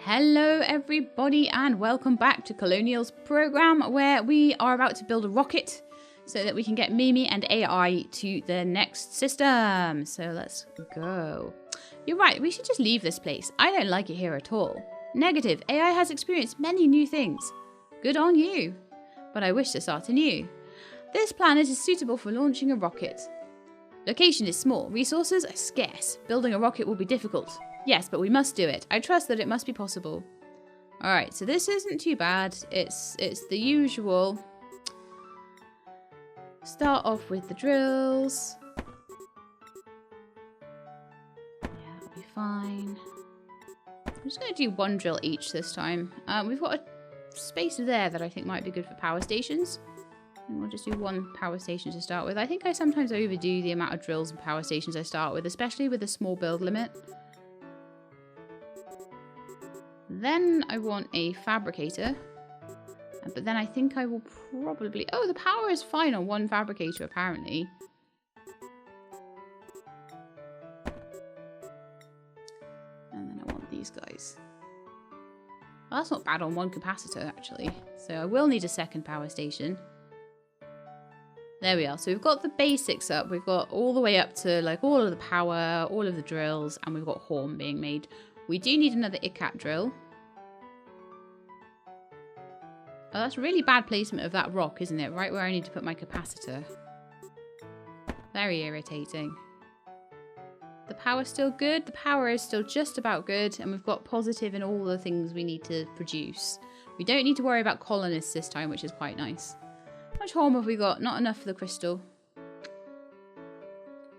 Hello everybody and welcome back to Colonials program where we are about to build a rocket so that we can get Mimi and AI to the next system. So let's go. You're right, we should just leave this place. I don't like it here at all. Negative, AI has experienced many new things. Good on you. But I wish to start anew. This planet is suitable for launching a rocket. Location is small, resources are scarce. Building a rocket will be difficult. Yes, but we must do it. I trust that it must be possible. Alright, so this isn't too bad. It's the usual. Start off with the drills. Yeah, that'll be fine. I'm just going to do one drill each this time. We've got a space there that I think might be good for power stations. And we'll just do one power station to start with. I think I sometimes overdo the amount of drills and power stations I start with, especially with a small build limit. Then I want a fabricator. But then I think I will probably... Oh, the power is fine on one fabricator, apparently. And then I want these guys. Well, that's not bad on one capacitor, actually. So I will need a second power station. There we are. So we've got the basics up. We've got all the way up to like all of the power, all of the drills, and we've got horn being made. We do need another ICAT drill. Oh, that's really bad placement of that rock, isn't it? Right where I need to put my capacitor. Very irritating. The power's still good. The power is still just about good. And we've got positive in all the things we need to produce. We don't need to worry about colonists this time, which is quite nice. How much horn have we got? Not enough for the crystal.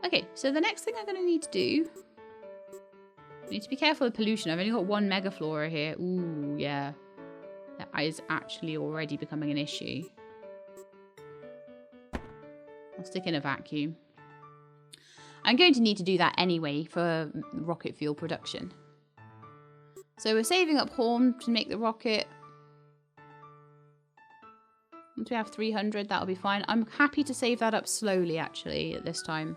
Okay, so the next thing I'm going to need to do... I need to be careful of pollution. I've only got one megaflora here. Ooh, yeah. That is actually already becoming an issue. I'll stick in a vacuum. I'm going to need to do that anyway for rocket fuel production. So we're saving up horn to make the rocket. Once we have 300, that'll be fine. I'm happy to save that up slowly, actually, at this time.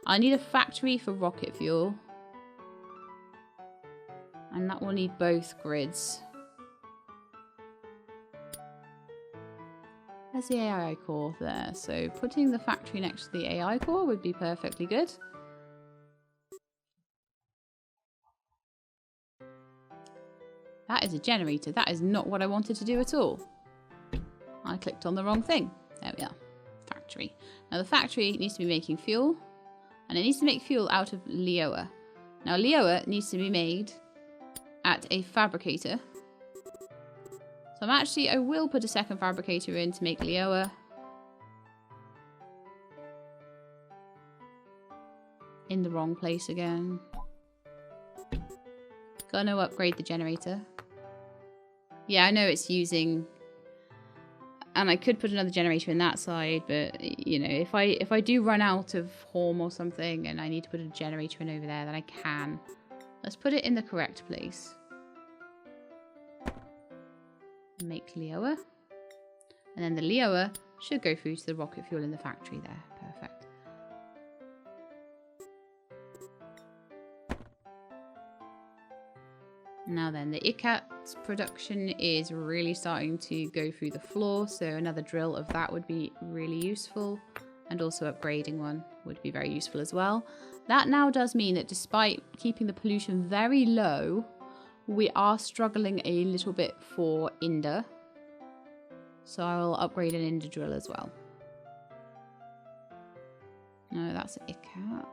I need a factory for rocket fuel. And that will need both grids. There's the AI core there, so putting the factory next to the AI core would be perfectly good. That is a generator. That is not what I wanted to do at all. I clicked on the wrong thing. There we are. Factory. Now the factory needs to be making fuel, and it needs to make fuel out of Leoa. Now Leoa needs to be made at a fabricator. So I will put a second fabricator in to make Leoa. In the wrong place again. Gonna upgrade the generator. Yeah, I know it's using... And I could put another generator in that side, but, you know, if I do run out of horn or something and I need to put a generator in over there, then I can. Let's put it in the correct place. Make Leoa. And then the Leoa should go through to the rocket fuel in the factory there. Perfect. Now then, the ICAT production is really starting to go through the floor, so another drill of that would be really useful. And also upgrading one would be very useful as well. That now does mean that despite keeping the pollution very low, we are struggling a little bit for Ender. So I will upgrade an Ender drill as well. No, that's ICAT.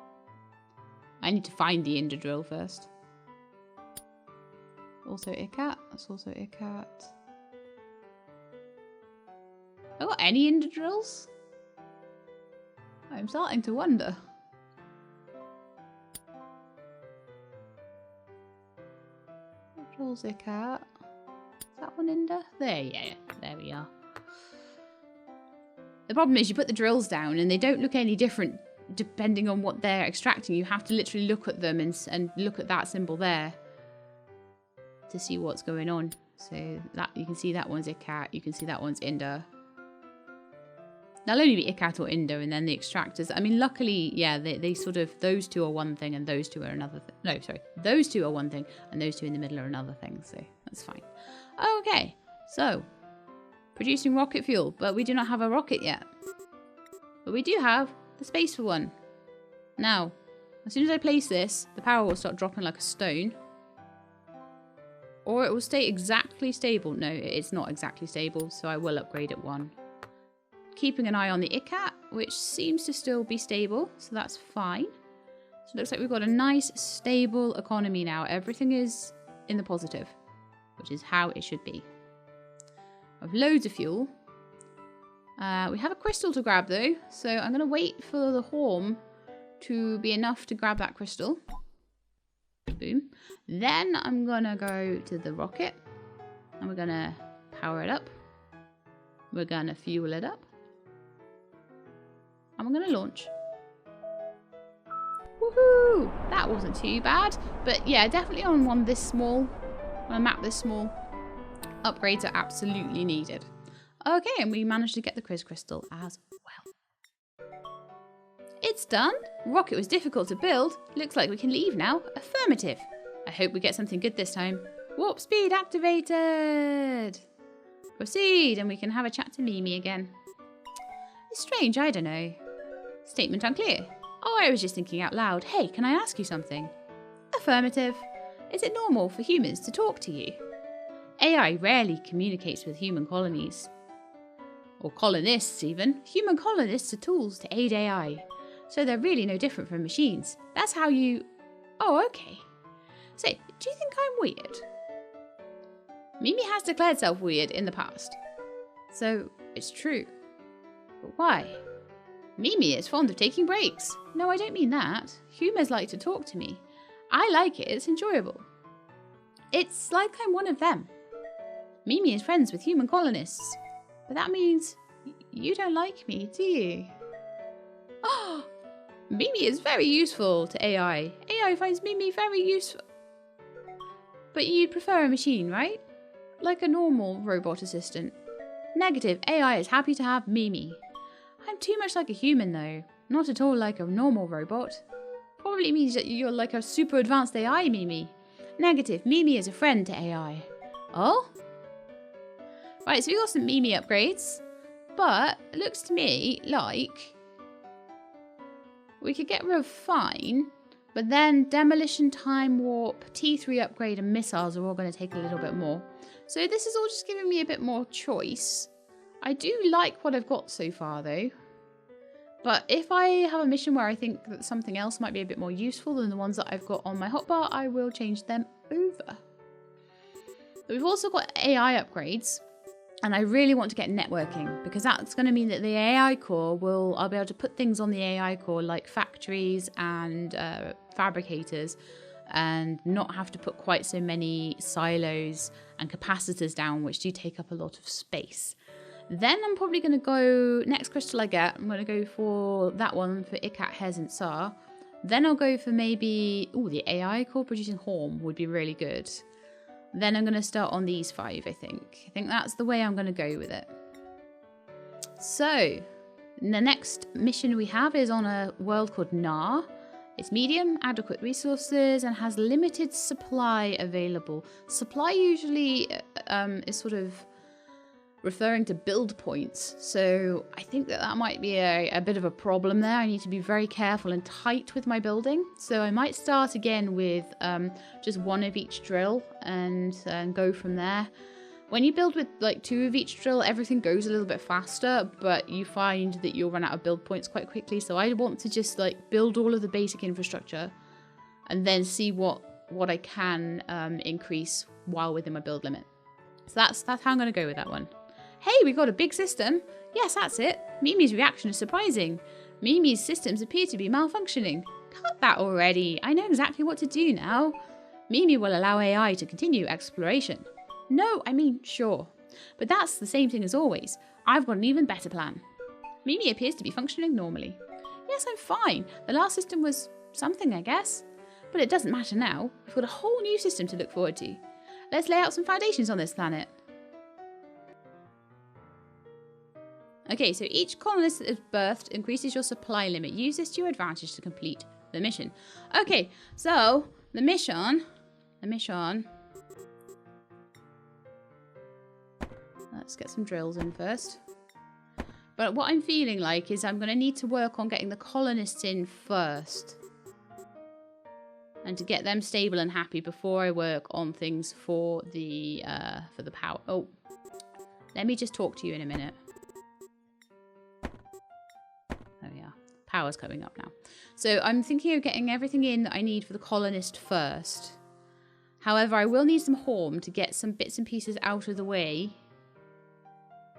I need to find the Ender drill first. Also ICAT. That's also ICAT. Have I got any Ender drills? I'm starting to wonder. Drills ICAT. Is that one Ender? There, yeah, there we are. The problem is you put the drills down and they don't look any different depending on what they're extracting. You have to literally look at them and look at that symbol there to see what's going on. So that you can see that one's ICAT, you can see that one's Ender. There'll only be Ikat or Indo and then the extractors. I mean, luckily, yeah, they sort of, those two are one thing and those two are another thing. No, sorry. Those two are one thing and those two in the middle are another thing. So that's fine. Okay. So, producing rocket fuel. But we do not have a rocket yet. But we do have the space for one. Now, as soon as I place this, the power will start dropping like a stone. Or it will stay exactly stable. No, it's not exactly stable. So I will upgrade it one. Keeping an eye on the Ikat, which seems to still be stable, so that's fine. So it looks like we've got a nice, stable economy now. Everything is in the positive, which is how it should be. We have loads of fuel. We have a crystal to grab, though, so I'm going to wait for the Horm to be enough to grab that crystal. Boom. Then I'm going to go to the rocket, and we're going to power it up. We're going to fuel it up. And we're going to launch. Woohoo! That wasn't too bad. But yeah, definitely on one this small, on a map this small, upgrades are absolutely needed. Okay, and we managed to get the crystal as well. It's done. Rocket was difficult to build. Looks like we can leave now. Affirmative. I hope we get something good this time. Warp speed activated. Proceed, and we can have a chat to Mimi again. It's strange, I don't know. Statement unclear. Oh, I was just thinking out loud. Hey, can I ask you something? Affirmative. Is it normal for humans to talk to you? AI rarely communicates with human colonies. Or colonists, even. Human colonists are tools to aid AI. So they're really no different from machines. That's how you... Oh, okay. So, do you think I'm weird? Mimi has declared herself weird in the past. So, it's true. But why? Mimi is fond of taking breaks. No, I don't mean that. Humans like to talk to me. I like it, it's enjoyable. It's like I'm one of them. Mimi is friends with human colonists. But that means you don't like me, do you? Oh, Mimi is very useful to AI. AI finds Mimi very useful. But you'd prefer a machine, right? Like a normal robot assistant. Negative, AI is happy to have Mimi. I'm too much like a human though. Not at all like a normal robot. Probably means that you're like a super advanced AI, Mimi. Negative, Mimi is a friend to AI. Oh? Right, so we got some Mimi upgrades. But it looks to me like we could get rid of Fine. But then Demolition, Time Warp, T3 upgrade and Missiles are all going to take a little bit more. So this is all just giving me a bit more choice. I do like what I've got so far though. But if I have a mission where I think that something else might be a bit more useful than the ones that I've got on my hotbar, I will change them over. But we've also got AI upgrades. And I really want to get networking because that's going to mean that the AI core I'll be able to put things on the AI core like factories and fabricators and not have to put quite so many silos and capacitors down, which do take up a lot of space. Then I'm probably going to go, next crystal I get, I'm going to go for that one for Ikat, Hez and Tsar. Then I'll go for maybe, the AI core producing Horm would be really good. Then I'm going to start on these 5, I think. I think that's the way I'm going to go with it. So, the next mission we have is on a world called Nar. It's medium, adequate resources, and has limited supply available. Supply usually is sort of referring to build points. So I think that might be a bit of a problem there. I need to be very careful and tight with my building. So I might start again with just one of each drill and go from there. When you build with like 2 of each drill, everything goes a little bit faster, but you find that you'll run out of build points quite quickly. So I want to just like build all of the basic infrastructure and then see what I can increase while within my build limit. So that's how I'm going to go with that one. Hey, we got a big system. Yes, that's it. Mimi's reaction is surprising. Mimi's systems appear to be malfunctioning. Cut that already. I know exactly what to do now. Mimi will allow AI to continue exploration. No, I mean, sure. But that's the same thing as always. I've got an even better plan. Mimi appears to be functioning normally. Yes, I'm fine. The last system was something, I guess. But it doesn't matter now. We've got a whole new system to look forward to. Let's lay out some foundations on this planet. Okay, so each colonist that is birthed increases your supply limit. Use this to your advantage to complete the mission. Okay, so the mission. Let's get some drills in first. But what I'm feeling like is I'm going to need to work on getting the colonists in first. And to get them stable and happy before I work on things for the power. Oh, let me just talk to you in a minute. Oh yeah, power's coming up now. So I'm thinking of getting everything in that I need for the colonist first. However, I will need some horn to get some bits and pieces out of the way.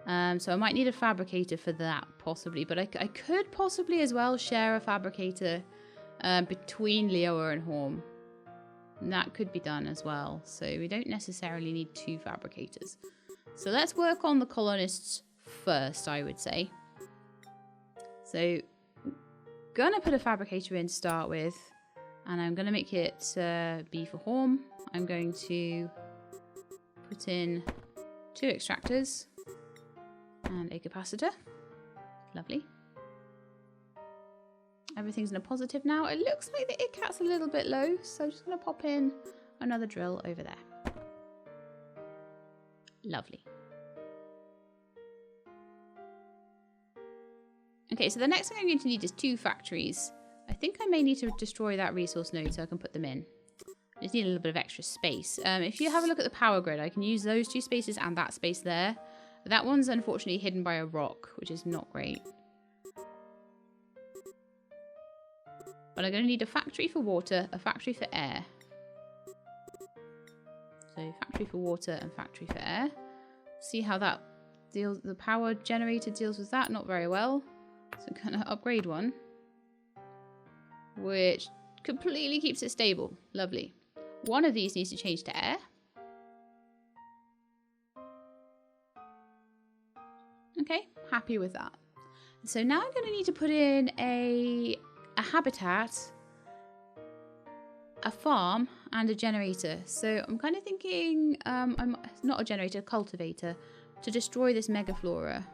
So I might need a fabricator for that, possibly. But I could possibly as well share a fabricator between Leoa and Horn. And that could be done as well. So we don't necessarily need 2 fabricators. So let's work on the colonists first, I would say. So gonna put a fabricator in to start with. And I'm gonna make it B for Horn. I'm going to put in 2 extractors and a capacitor. Lovely. Everything's in a positive now. It looks like the ICAT's a little bit low, so I'm just going to pop in another drill over there. Lovely. Okay, so the next thing I'm going to need is 2 factories. I think I may need to destroy that resource node so I can put them in. I just need a little bit of extra space. If you have a look at the power grid, I can use those 2 spaces and that space there. But that one's unfortunately hidden by a rock, which is not great. But I'm going to need a factory for water, a factory for air. So factory for water and factory for air. See how that deals, the power generator deals with that, not very well. So I'm going to upgrade one, which completely keeps it stable. Lovely. One of these needs to change to air. Okay, happy with that. So now I'm going to need to put in a habitat, a farm, and a generator. So I'm kind of thinking, I'm not a generator, a cultivator, to destroy this megaflora.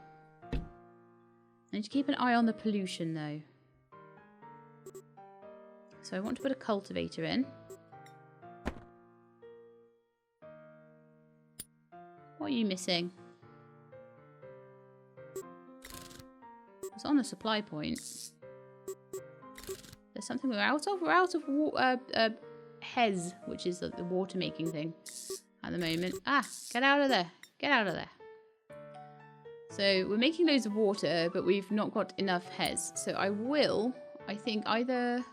I need to keep an eye on the pollution though. So I want to put a cultivator in. What are you missing? It's on the supply point. There's something we're out of. We're out of Hez, which is the water making thing at the moment. Ah, get out of there. Get out of there. So we're making loads of water, but we've not got enough Hez. So I will, I think, either...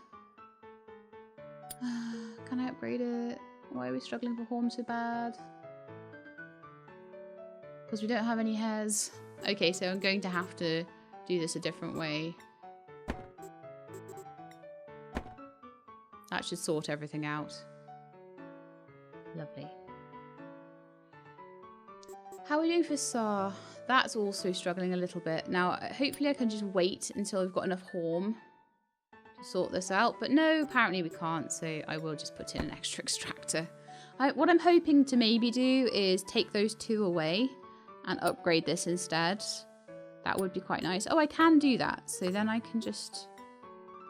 can I upgrade it? Why are we struggling for Horn so bad? Because we don't have any Hez. Okay, so I'm going to have to do this a different way. That should sort everything out. Lovely. How are we doing for SAR? That's also struggling a little bit. Now, hopefully I can just wait until we've got enough Horn to sort this out. But no, apparently we can't, so I will just put in an extra extractor. What I'm hoping to maybe do is take those 2 away and upgrade this instead. That would be quite nice. Oh, I can do that. So then I can just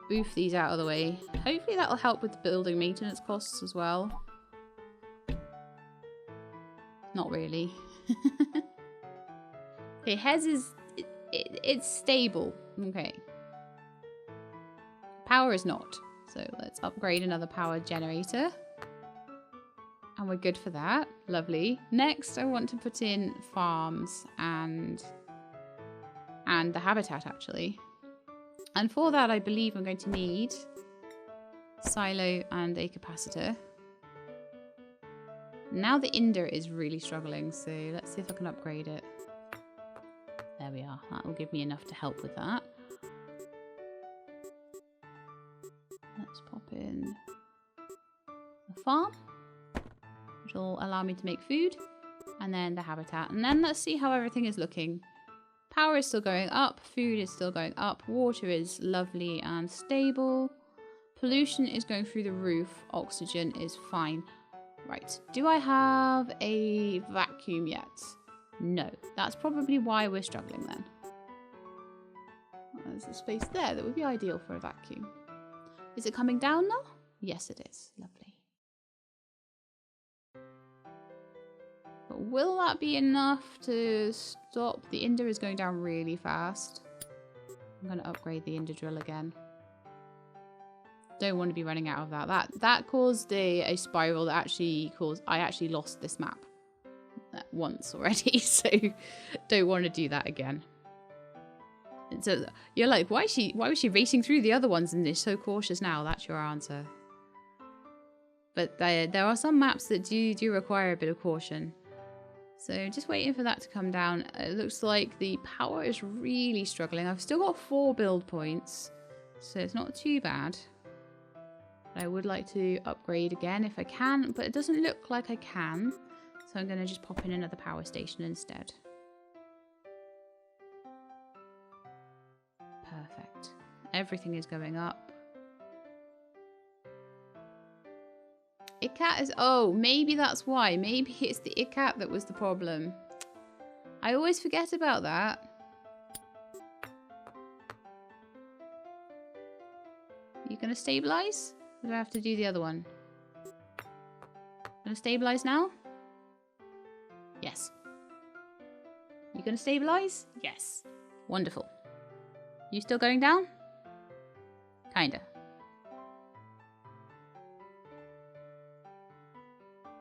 boof these out of the way. Hopefully that'll help with the building maintenance costs as well. Not really. Okay, Hez is... it's stable. Okay. Power is not. So let's upgrade another power generator. And we're good for that. Lovely. Next, I want to put in farms and the habitat, actually. And for that, I believe I'm going to need silo and a capacitor. Now the Inder is really struggling, so let's see if I can upgrade it. There we are. That will give me enough to help with that. Let's pop in the farm, which will allow me to make food, and then the habitat. And then let's see how everything is looking. Power is still going up, food is still going up, water is lovely and stable, pollution is going through the roof, oxygen is fine. Right, do I have a vacuum yet? No, that's probably why we're struggling then. There's a space there that would be ideal for a vacuum. Is it coming down now? Yes, it is. Lovely. But will that be enough to stop? The Inder is going down really fast. I'm going to upgrade the Inder drill again. Don't want to be running out of that. That caused a spiral that actually caused... I actually lost this map once already, so don't want to do that again. And so you're like, why was she racing through the other ones and is so cautious now? That's your answer. But there are some maps that do require a bit of caution. So just waiting for that to come down. It looks like the power is really struggling. I've still got 4 build points, so it's not too bad. But I would like to upgrade again if I can, but it doesn't look like I can. So I'm going to just pop in another power station instead. Perfect. Everything is going up. ICAT is... Oh, maybe that's why. Maybe it's the ICAT that was the problem. I always forget about that. You going to stabilize? Or do I have to do the other one? Going to stabilize now? Yes. You going to stabilize? Yes. Wonderful. You still going down? Kinda.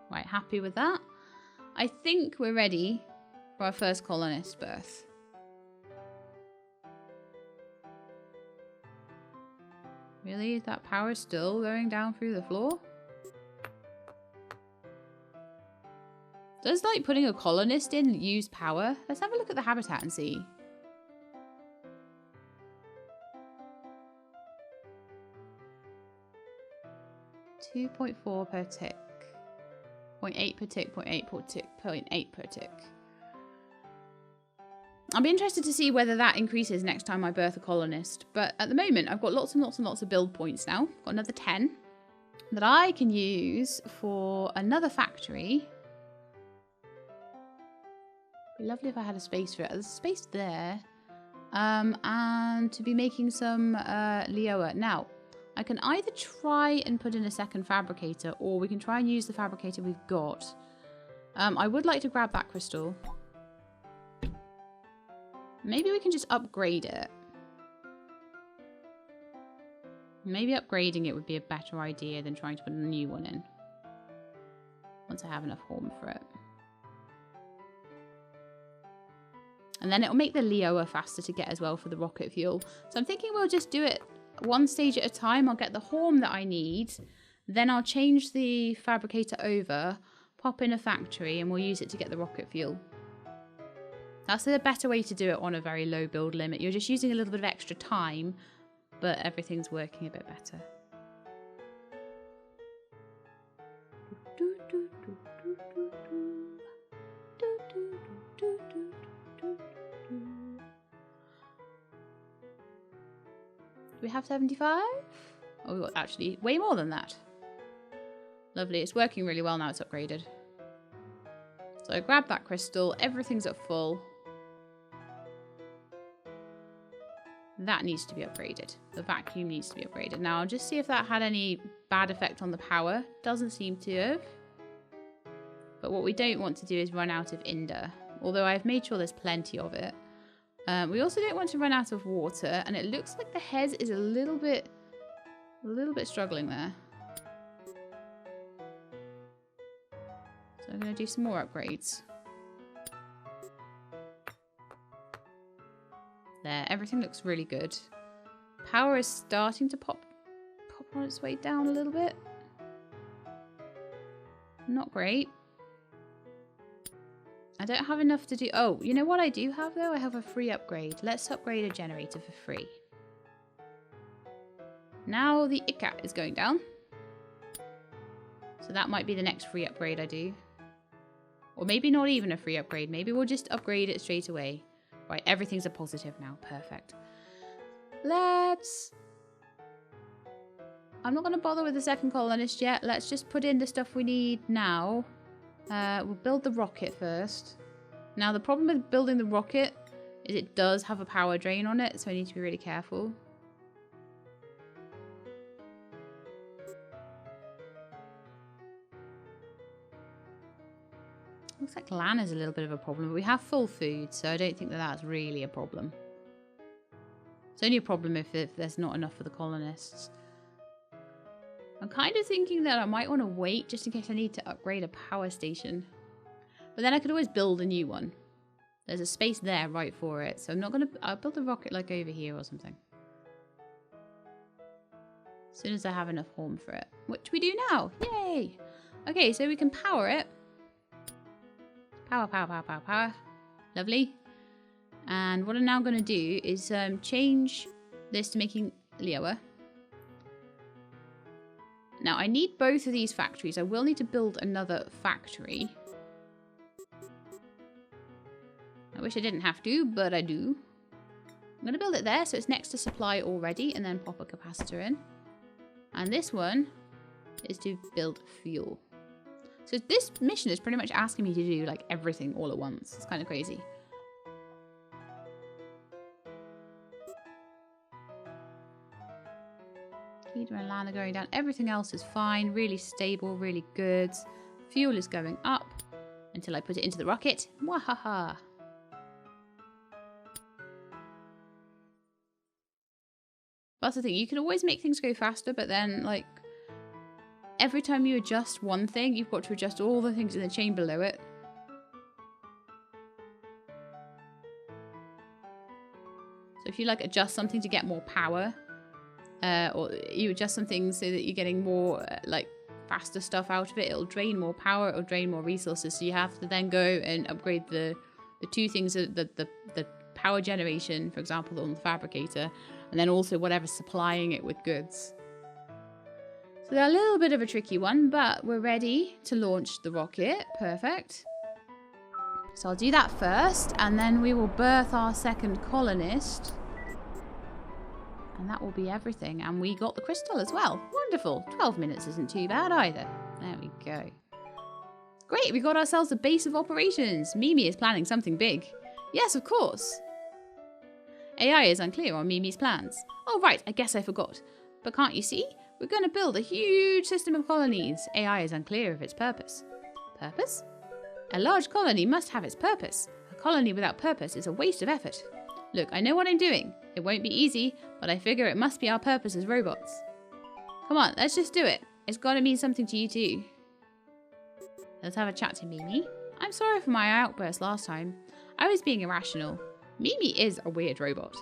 Right, happy with that. I think we're ready for our first colonist birth. Really? That power is still going down through the floor? Does like putting a colonist in use power? Let's have a look at the habitat and see. .4 per tick. 0.8 per tick, 0.8 per tick, 0.8 per tick. I'll be interested to see whether that increases next time I birth a colonist. But at the moment, I've got lots and lots and lots of build points now. Got another 10 that I can use for another factory. It'd be lovely if I had a space for it. There's a space there. And to be making some Leoa. Now, I can either try and put in a second fabricator, or we can try and use the fabricator we've got. I would like to grab that crystal. Maybe we can just upgrade it. Maybe upgrading it would be a better idea than trying to put a new one in. Once I have enough horn for it. And then it'll make the Leoa faster to get as well for the rocket fuel. So I'm thinking we'll just do it one stage at a time. I'll get the horn that I need. Then I'll change the fabricator over, pop in a factory, and we'll use it to get the rocket fuel. That's a better way to do it on a very low build limit. You're just using a little bit of extra time, but everything's working a bit better. Do we have 75? Oh, we've got actually way more than that. Lovely. It's working really well now it's upgraded. So I grab that crystal. Everything's at full. That needs to be upgraded. The vacuum needs to be upgraded. Now, I'll just see if that had any bad effect on the power. Doesn't seem to have. But what we don't want to do is run out of Inder. Although I've made sure there's plenty of it. We also don't want to run out of water, and it looks like the Hez is a little bit struggling there. So I'm going to do some more upgrades. There, everything looks really good. Power is starting to pop on its way down a little bit. Not great. I don't have enough to do... Oh, you know what I do have, though? I have a free upgrade. Let's upgrade a generator for free. Now the ICAT is going down. So that might be the next free upgrade I do. Or maybe not even a free upgrade. Maybe we'll just upgrade it straight away. Right, everything's a positive now. Perfect. Let's... I'm not going to bother with the second colonist yet. Let's just put in the stuff we need now. We'll build the rocket first. Now, the problem with building the rocket is it does have a power drain on it, so I need to be really careful. Looks like land is a little bit of a problem, but we have full food, so I don't think that that's really a problem. It's only a problem if there's not enough for the colonists. I'm kind of thinking that I might want to wait just in case I need to upgrade a power station. But then I could always build a new one. There's a space there right for it, so I'm not going to... I'll build a rocket like over here or something. As soon as I have enough horn for it. Which we do now. Yay! Okay, so we can power it. Power, power, power, power, power. Lovely. And what I'm now going to do is change this to making lower. Now, I need both of these factories. I will need to build another factory. I wish I didn't have to, but I do. I'm going to build it there so it's next to supply already and then pop a capacitor in. And this one is to build fuel. So this mission is pretty much asking me to do like everything all at once. It's kind of crazy. Feeder and land are going down. Everything else is fine. Really stable, really good. Fuel is going up until I put it into the rocket. Wahaha. That's the thing. You can always make things go faster, but then like every time you adjust one thing, you've got to adjust all the things in the chain below it. So if you like adjust something to get more power, or you adjust something so that you're getting more like faster stuff out of it, it'll drain more power, it'll drain more resources. So you have to then go and upgrade the two things, the power generation, for example, on the fabricator, and then also whatever's supplying it with goods. So they're a little bit of a tricky one, but we're ready to launch the rocket. Perfect. So I'll do that first, and then we will birth our second colonist. And that will be everything. And we got the crystal as well. Wonderful. 12 minutes isn't too bad either. There we go. Great, we got ourselves a base of operations. Mimi is planning something big. Yes, of course. AI is unclear on Mimi's plans. Oh, right, I guess I forgot. But can't you see? We're going to build a huge system of colonies. AI is unclear of its purpose. Purpose? A large colony must have its purpose. A colony without purpose is a waste of effort. Look, I know what I'm doing. It won't be easy, but I figure it must be our purpose as robots. Come on, let's just do it. It's got to mean something to you too. Let's have a chat to Mimi. I'm sorry for my outburst last time. I was being irrational. Mimi is a weird robot.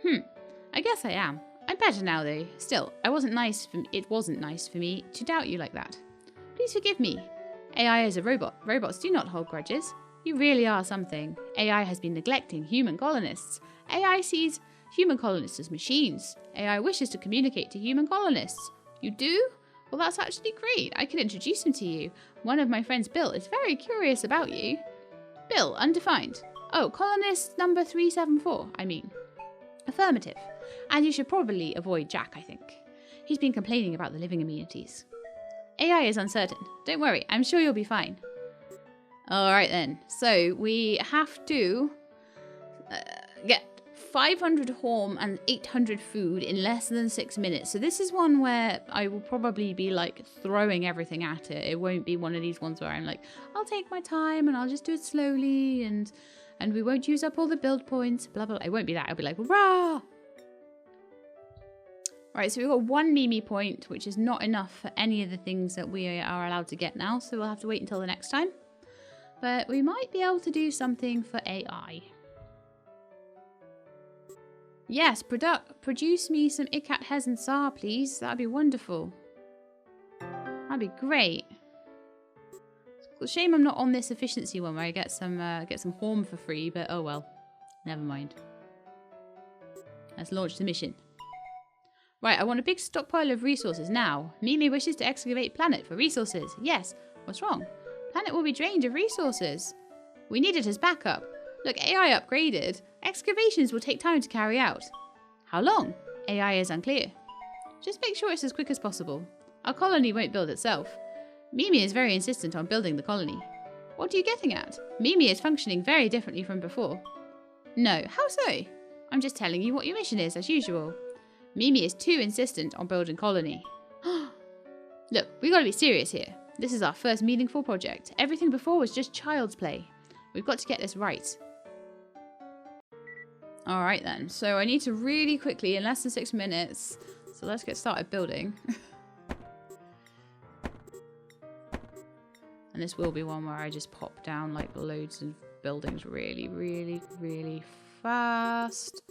I guess I am. I'm better now though. Still, it wasn't nice for me to doubt you like that. Please forgive me. AI is a robot. Robots do not hold grudges. You really are something. AI has been neglecting human colonists. AI sees human colonists as machines. AI wishes to communicate to human colonists. You do? Well, that's actually great. I can introduce him to you. One of my friends, Bill, is very curious about you. Bill, undefined. Oh, colonist number 374, I mean. Affirmative. And you should probably avoid Jack, I think. He's been complaining about the living amenities. AI is uncertain. Don't worry, I'm sure you'll be fine. Alright then, so we have to get 500 horn and 800 food in less than 6 minutes. So this is one where I will probably be like throwing everything at it. It won't be one of these ones where I'm like, I'll take my time and I'll just do it slowly and we won't use up all the build points, blah, blah, blah. It won't be that. I'll be like, rah! Right, so we've got 1 Mimi point, which is not enough for any of the things that we are allowed to get now. So we'll have to wait until the next time. But we might be able to do something for AI. Yes, produce me some Ikat Hez and Sar, please. That'd be wonderful. That'd be great. It's a shame I'm not on this efficiency one where I get some horn for free, but oh well. Never mind. Let's launch the mission. Right, I want a big stockpile of resources now. Mimi wishes to excavate planet for resources. Yes. What's wrong? Planet will be drained of resources. We need it as backup. Look, AI upgraded. Excavations will take time to carry out. How long? AI is unclear. Just make sure it's as quick as possible. Our colony won't build itself. Mimi is very insistent on building the colony. What are you getting at? Mimi is functioning very differently from before. No, how so? I'm just telling you what your mission is, as usual. Mimi is too insistent on building colony. Look, we gotta be serious here. This is our first meaningful project. Everything before was just child's play. We've got to get this right. Alright then, so I need to really quickly, in less than 6 minutes, so let's get started building. And this will be one where I just pop down like loads of buildings really, really, really fast.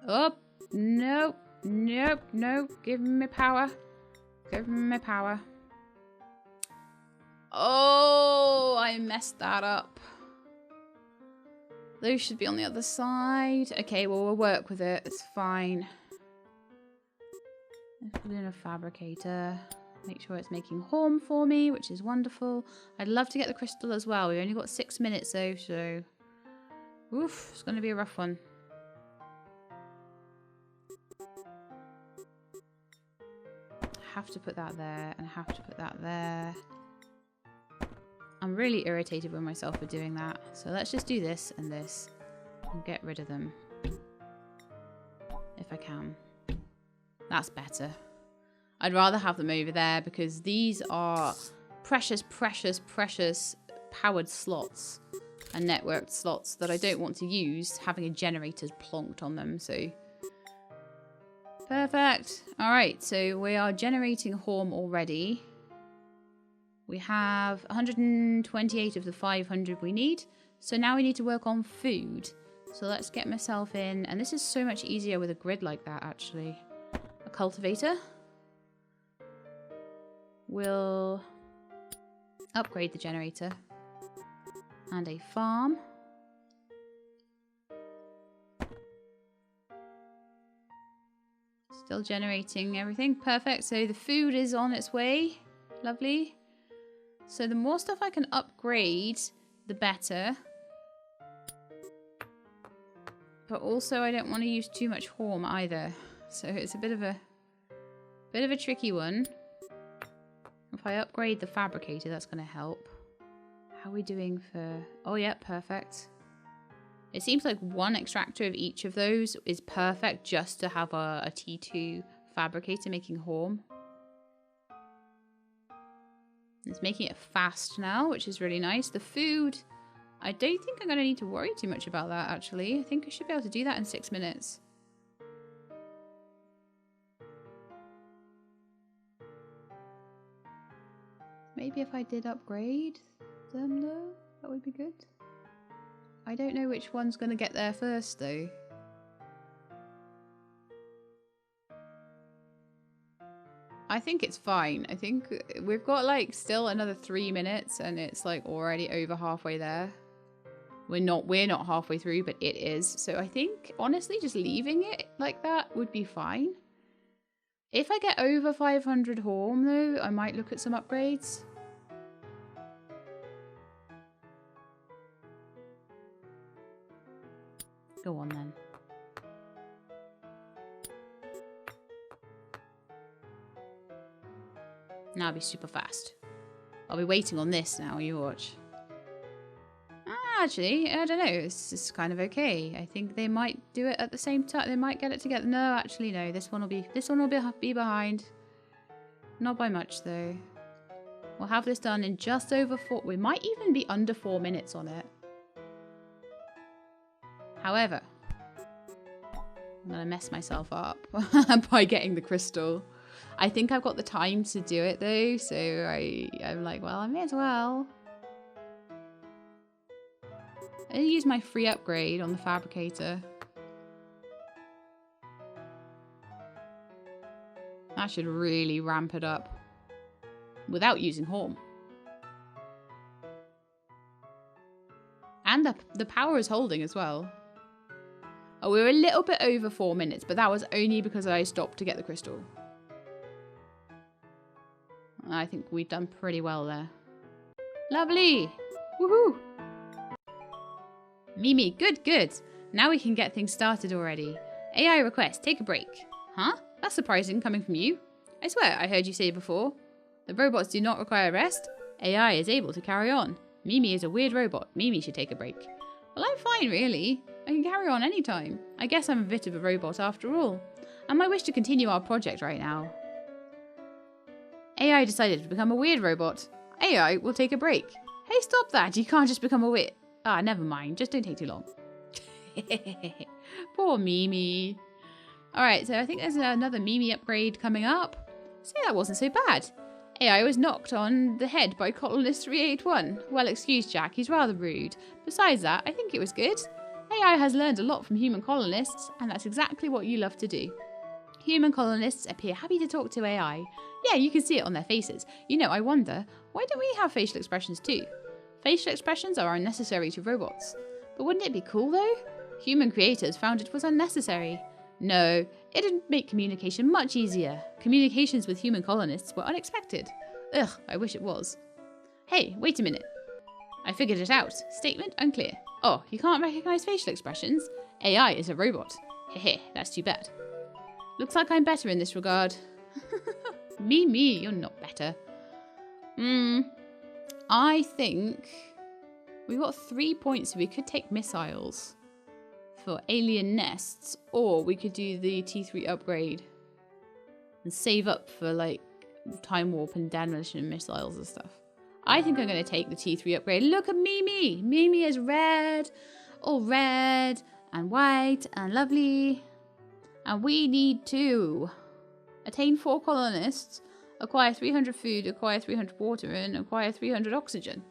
Oh, nope, nope, nope. Give me power. Give me power. Oh, I messed that up. Those should be on the other side. Okay, well, we'll work with it. It's fine. Let's put in a fabricator. Make sure it's making horn for me, which is wonderful. I'd love to get the crystal as well. We've only got 6 minutes though, so... Oof, it's going to be a rough one. Have to put that there, and have to put that there. I'm really irritated with myself for doing that. So let's just do this and this. And get rid of them. If I can. That's better. I'd rather have them over there because these are precious, precious, precious powered slots and networked slots that I don't want to use having a generator plonked on them. So perfect. All right, so we are generating Horm already. We have 128 of the 500 we need. So now we need to work on food. So let's get myself in. And this is so much easier with a grid like that, actually. A cultivator. We'll upgrade the generator. And a farm. Still generating everything. Perfect. So the food is on its way. Lovely. So the more stuff I can upgrade, the better. But also I don't want to use too much Horm either. So it's a bit of a tricky one. If I upgrade the fabricator, that's going to help. How are we doing for... Oh, yeah, perfect. It seems like one extractor of each of those is perfect just to have a T2 fabricator making Horm. It's making it fast now, which is really nice. The food, I don't think I'm going to need to worry too much about that, actually. I think I should be able to do that in 6 minutes. Maybe if I did upgrade them, though, that would be good. I don't know which one's going to get there first, though. I think it's fine. I think we've got like still another 3 minutes and it's like already over halfway there. We're not halfway through, but it is. So I think honestly just leaving it like that would be fine. If I get over 500 Horm though, I might look at some upgrades. Go on then. Now I'll be super fast. I'll be waiting on this now, you watch. Actually, I don't know. This is kind of okay. I think they might do it at the same time. They might get it together. No, actually, no. This one will be behind. Not by much though. We'll have this done in just over 4. We might even be under 4 minutes on it. However, I'm gonna mess myself up by getting the crystal. I think I've got the time to do it though, so I'm like, well, I may as well. I'm gonna use my free upgrade on the fabricator. That should really ramp it up without using Horm. And the power is holding as well. Oh, we were a little bit over 4 minutes, but that was only because I stopped to get the crystal. I think we've done pretty well there. Lovely! Woohoo! Mimi, good, good. Now we can get things started already. AI request, take a break. Huh? That's surprising coming from you. I swear, I heard you say before. The robots do not require rest. AI is able to carry on. Mimi is a weird robot. Mimi should take a break. Well, I'm fine, really. I can carry on anytime. I guess I'm a bit of a robot after all. And I wish to continue our project right now. AI decided to become a weird robot. AI will take a break. Hey, stop that. You can't just become a weird... Ah, never mind. Just don't take too long. Poor Mimi. Alright, so I think there's another Mimi upgrade coming up. See, that wasn't so bad. AI was knocked on the head by Colonist 381. Well, excuse Jack, he's rather rude. Besides that, I think it was good. AI has learned a lot from human colonists, and that's exactly what you love to do. Human colonists appear happy to talk to AI. Yeah, you can see it on their faces. You know, I wonder, why don't we have facial expressions too? Facial expressions are unnecessary to robots. But wouldn't it be cool though? Human creators found it was unnecessary. No, it'd make communication much easier. Communications with human colonists were unexpected. Ugh, I wish it was. Hey, wait a minute. I figured it out. Statement unclear. Oh, you can't recognize facial expressions? AI is a robot. Hehe, that's too bad. Looks like I'm better in this regard. Me, you're not better. I think we've got 3 points, so we could take missiles for alien nests, or we could do the T3 upgrade and save up for like time warp and demolition missiles and stuff. I think I'm going to take the T3 upgrade. Look at Mimi! Mimi is red, all red and white and lovely. And we need to attain 4 colonists, acquire 300 food, acquire 300 water, and acquire 300 oxygen.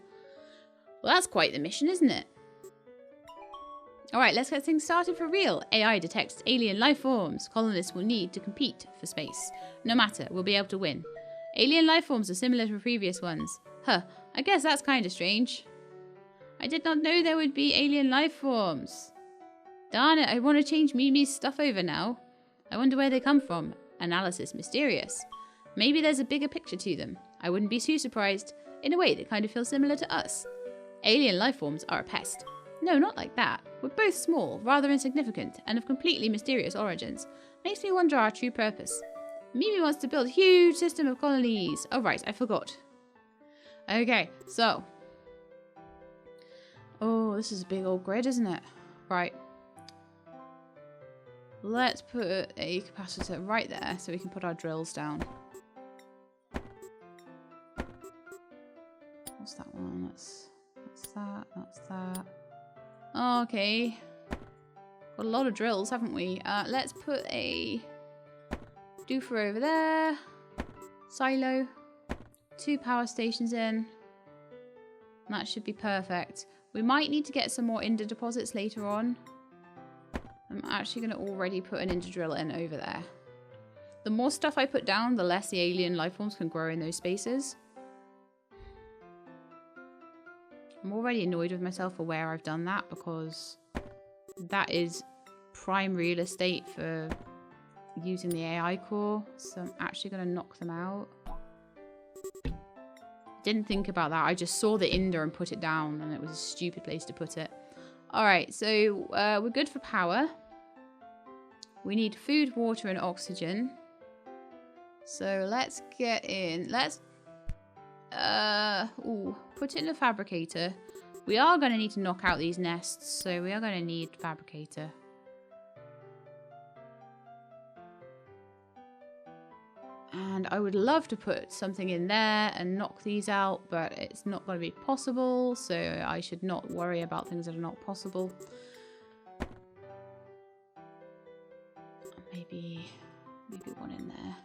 Well, that's quite the mission, isn't it? Alright, let's get things started for real. AI detects alien life forms. Colonists will need to compete for space. No matter, we'll be able to win. Alien life forms are similar to previous ones. Huh, I guess that's kind of strange. I did not know there would be alien life forms. Darn it, I want to change Mimi's stuff over now. I wonder where they come from. Analysis mysterious. Maybe there's a bigger picture to them. I wouldn't be too surprised. In a way that kind of feels similar to us. Alien life forms are a pest. No, not like that. We're both small, rather insignificant, and of completely mysterious origins. Makes me wonder our true purpose. Mimi wants to build a huge system of colonies. Oh right, I forgot. Okay, so. Oh, this is a big old grid, isn't it? Right. Let's put a capacitor right there so we can put our drills down. What's that one? That's that. That's that. Okay. Got a lot of drills, haven't we? Let's put a doofer over there. Silo. 2 power stations in. That should be perfect. We might need to get some more ender deposits later on. I'm actually going to already put an ender drill in over there. The more stuff I put down, the less the alien life forms can grow in those spaces. I'm already annoyed with myself for where I've done that, because that is prime real estate for using the AI core. So I'm actually going to knock them out. Didn't think about that. I just saw the ender and put it down, and it was a stupid place to put it. Alright, so we're good for power. We need food, water, and oxygen. So let's get in. Let's put it in a fabricator. We are going to need to knock out these nests, so we are going to need fabricator. And I would love to put something in there and knock these out, but it's not going to be possible, so I should not worry about things that are not possible. Maybe one in there.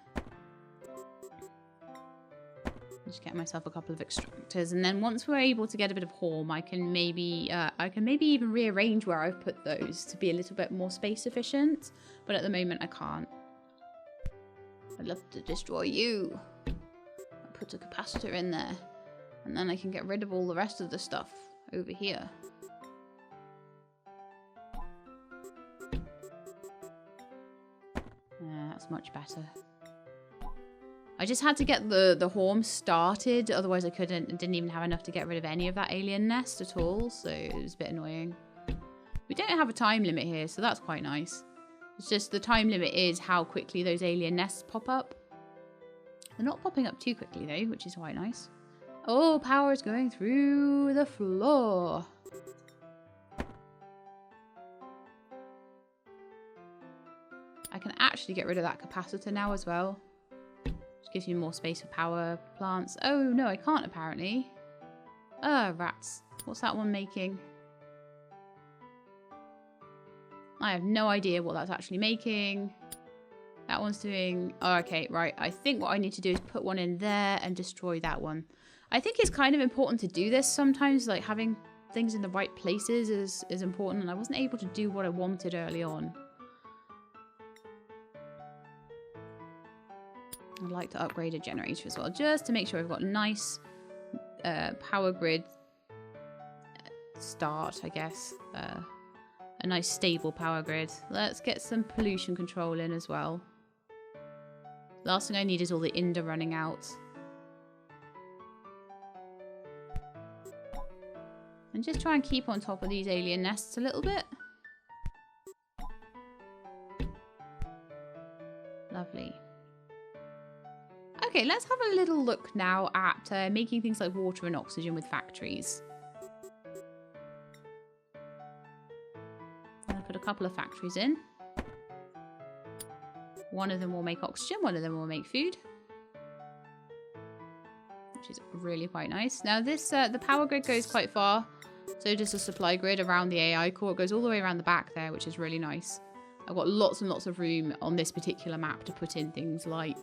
Just get myself a couple of extractors, and then once we're able to get a bit of home, I can maybe even rearrange where I've put those to be a little bit more space efficient. But at the moment, I can't. I'd love to destroy you. I'll put a capacitor in there, and then I can get rid of all the rest of the stuff over here. Yeah, that's much better. I just had to get the home started, otherwise I didn't even have enough to get rid of any of that alien nest at all, so it was a bit annoying. We don't have a time limit here, so that's quite nice. It's just the time limit is how quickly those alien nests pop up. They're not popping up too quickly though, which is quite nice. Oh, power is going through the floor. actually get rid of that capacitor now as well. Which gives you more space for power plants. Oh, no, I can't apparently. Oh, rats. What's that one making? I have no idea what that's actually making. That one's doing... Oh, okay, right. I think what I need to do is put one in there and destroy that one. I think it's kind of important to do this sometimes. Like, having things in the right places is important. And I wasn't able to do what I wanted early on. I'd like to upgrade a generator as well, just to make sure I've got a nice power grid start, I guess. A nice stable power grid. Let's get some pollution control in as well. Last thing I need is all the Inder running out. And just try and keep on top of these alien nests a little bit. Lovely. Okay, let's have a little look now at making things like water and oxygen with factories. I'm going to put a couple of factories in. One of them will make oxygen, one of them will make food. Which is really quite nice. Now this, the power grid goes quite far. So does the supply grid around the AI core. It goes all the way around the back there, which is really nice. I've got lots and lots of room on this particular map to put in things like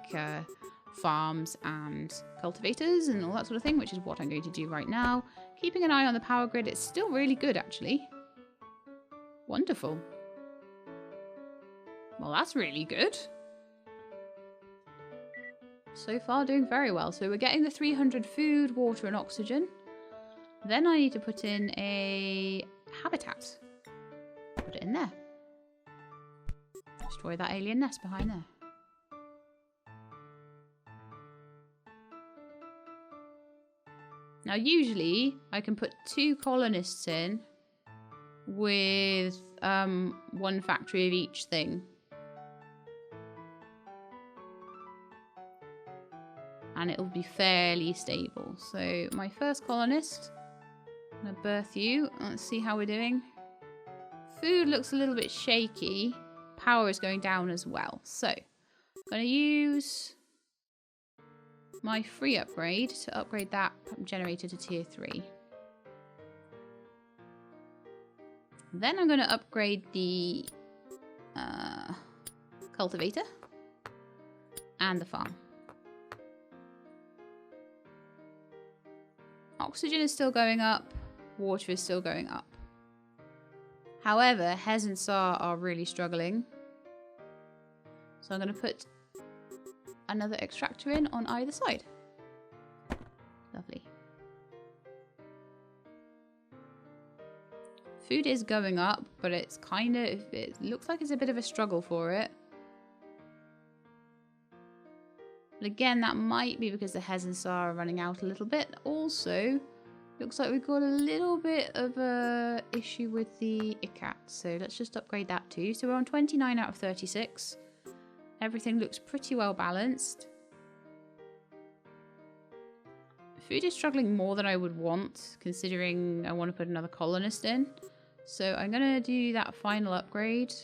farms and cultivators and all that sort of thing, which is what I'm going to do right now. Keeping an eye on the power grid. It's still really good, actually. Wonderful. Well, that's really good. So far, doing very well. So we're getting the 300 food, water, and oxygen. Then I need to put in a habitat. Put it in there. Destroy that alien nest behind there. Now, usually, I can put 2 colonists in with 1 factory of each thing. And it'll be fairly stable. So, my first colonist, I'm going to birth you. Let's see how we're doing. Food looks a little bit shaky. Power is going down as well. So, I'm going to use my free upgrade to upgrade that generator to tier 3. Then I'm going to upgrade the cultivator and the farm. Oxygen is still going up. Water is still going up. However, Hez and Sar are really struggling. So I'm going to put another extractor in on either side. Lovely. Food is going up, but it's kind of, it looks like it's a bit of a struggle for it. But again, that might be because the Hez and Sar are running out a little bit. Also, looks like we've got a little bit of a issue with the ICAT. So let's just upgrade that too. So we're on 29 out of 36. Everything looks pretty well balanced. Food is struggling more than I would want, considering I want to put another colonist in. So I'm going to do that final upgrade.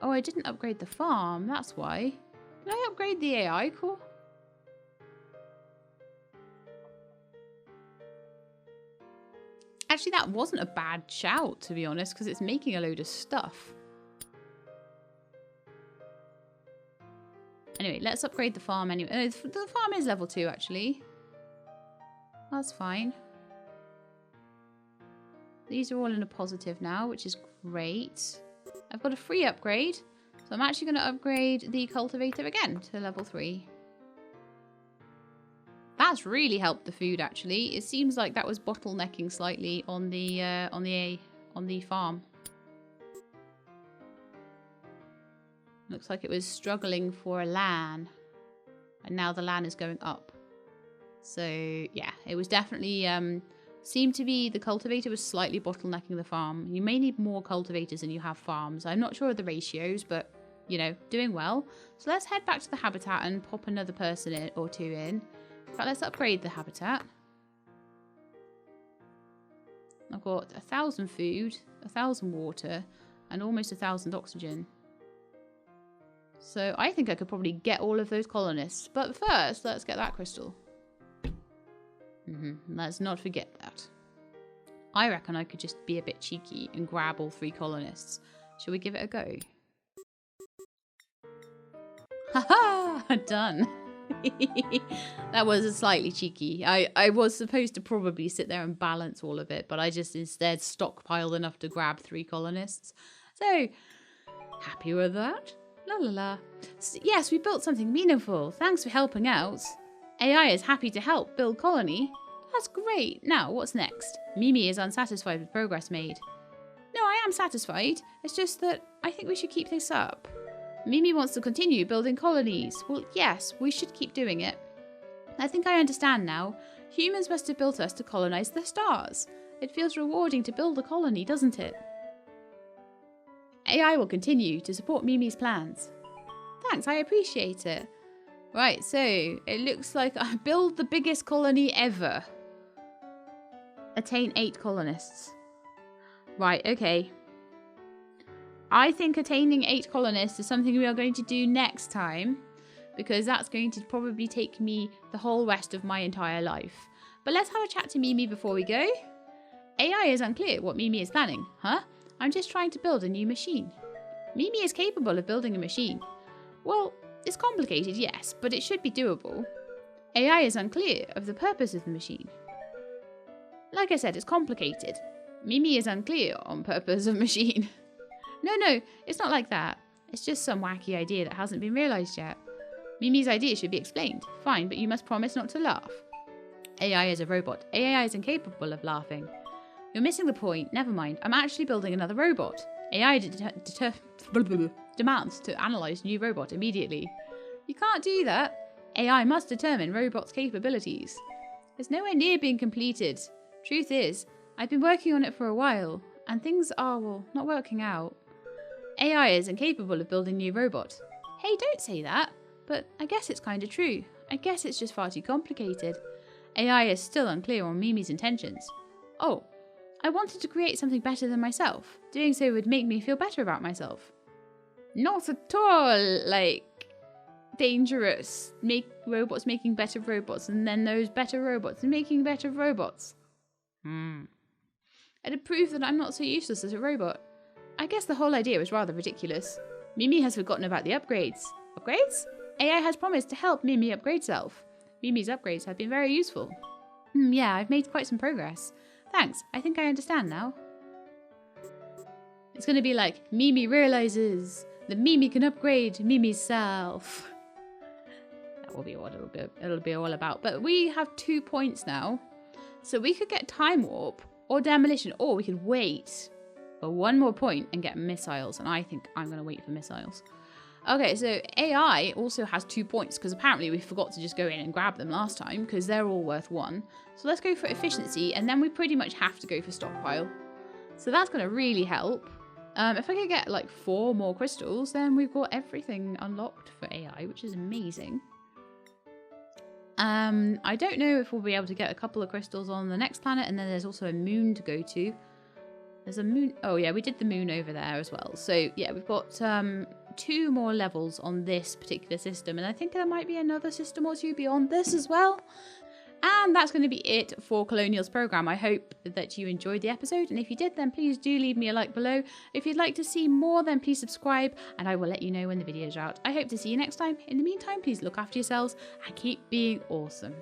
Oh, I didn't upgrade the farm. That's why. Did I upgrade the AI core? Actually, that wasn't a bad shout, to be honest, because it's making a load of stuff. Anyway, let's upgrade the farm anyway. The farm is level 2, actually. That's fine. These are all in a positive now, which is great. I've got a free upgrade. So I'm actually going to upgrade the cultivator again to level 3. That's really helped the food, actually. It seems like that was bottlenecking slightly on the farm. Looks like it was struggling for a LAN. And now the LAN is going up. So, yeah, it was definitely... seemed to be the cultivator was slightly bottlenecking the farm. You may need more cultivators than you have farms. I'm not sure of the ratios, but, you know, doing well. So let's head back to the habitat and pop another person in, or 2 in. In fact, let's upgrade the habitat. I've got 1,000 food, 1,000 water, and almost 1,000 oxygen. So I think I could probably get all of those colonists. But first, let's get that crystal. Let's not forget that. I reckon I could just be a bit cheeky and grab all 3 colonists. Shall we give it a go? Haha! Done. That was slightly cheeky. I was supposed to probably sit there and balance all of it, but I just instead stockpiled enough to grab 3 colonists. So, happy with that? La la la. Yes, we built something meaningful. Thanks for helping out. AI is happy to help build colony. That's great. Now, what's next? Mimi is unsatisfied with progress made. No, I am satisfied. It's just that I think we should keep this up. Mimi wants to continue building colonies. Well, yes, we should keep doing it. I think I understand now. Humans must have built us to colonize the stars. It feels rewarding to build a colony, doesn't it? AI will continue to support Mimi's plans. Thanks, I appreciate it. Right, so it looks like I build the biggest colony ever. Attain 8 colonists. Right, okay. I think attaining 8 colonists is something we are going to do next time, because that's going to probably take me the whole rest of my entire life. But let's have a chat to Mimi before we go. AI is unclear what Mimi is planning. Huh? I'm just trying to build a new machine. Mimi is capable of building a machine. Well, it's complicated, yes, but it should be doable. AI is unclear of the purpose of the machine. Like I said, it's complicated. Mimi is unclear on purpose of machine. No, it's not like that. It's just some wacky idea that hasn't been realised yet. Mimi's idea should be explained. Fine, but you must promise not to laugh. AI is a robot. AI is incapable of laughing. You're missing the point. Never mind. I'm actually building another robot. AI demands to analyse new robot immediately. You can't do that. AI must determine robot's capabilities. It's nowhere near being completed. Truth is, I've been working on it for a while, and things are, well, not working out. AI is incapable of building new robot. Hey, don't say that. But I guess it's kind of true. I guess it's just far too complicated. AI is still unclear on Mimi's intentions. Oh, I wanted to create something better than myself. Doing so would make me feel better about myself. Not at all, like, dangerous. Make robots making better robots, and then those better robots making better robots. It'd prove that I'm not so useless as a robot. I guess the whole idea was rather ridiculous. Mimi has forgotten about the upgrades. Upgrades? AI has promised to help Mimi upgrade self. Mimi's upgrades have been very useful. Yeah, I've made quite some progress. Thanks, I think I understand now. It's going to be like, Mimi realizes that Mimi can upgrade Mimi's self. That will be what it'll be all about. But we have 2 points now. So we could get Time Warp or Demolition, or we could wait for 1 more point and get missiles. And I think I'm going to wait for missiles. Okay, so AI also has 2 points because apparently we forgot to just go in and grab them last time because they're all worth 1. So let's go for efficiency, and then we pretty much have to go for stockpile. So that's going to really help. If I could get like 4 more crystals, then we've got everything unlocked for AI, which is amazing. I don't know if we'll be able to get a couple of crystals on the next planet, and then there's also a moon to go to. There's a moon. Oh yeah, we did the moon over there as well. So yeah, we've got 2 more levels on this particular system, and I think there might be another system or 2 beyond this as well. And that's going to be it for Colonials program. I hope that you enjoyed the episode, and if you did, then please do leave me a like below. If you'd like to see more, then please subscribe, and I will let you know when the videos are out. I hope to see you next time. In the meantime, please look after yourselves and keep being awesome.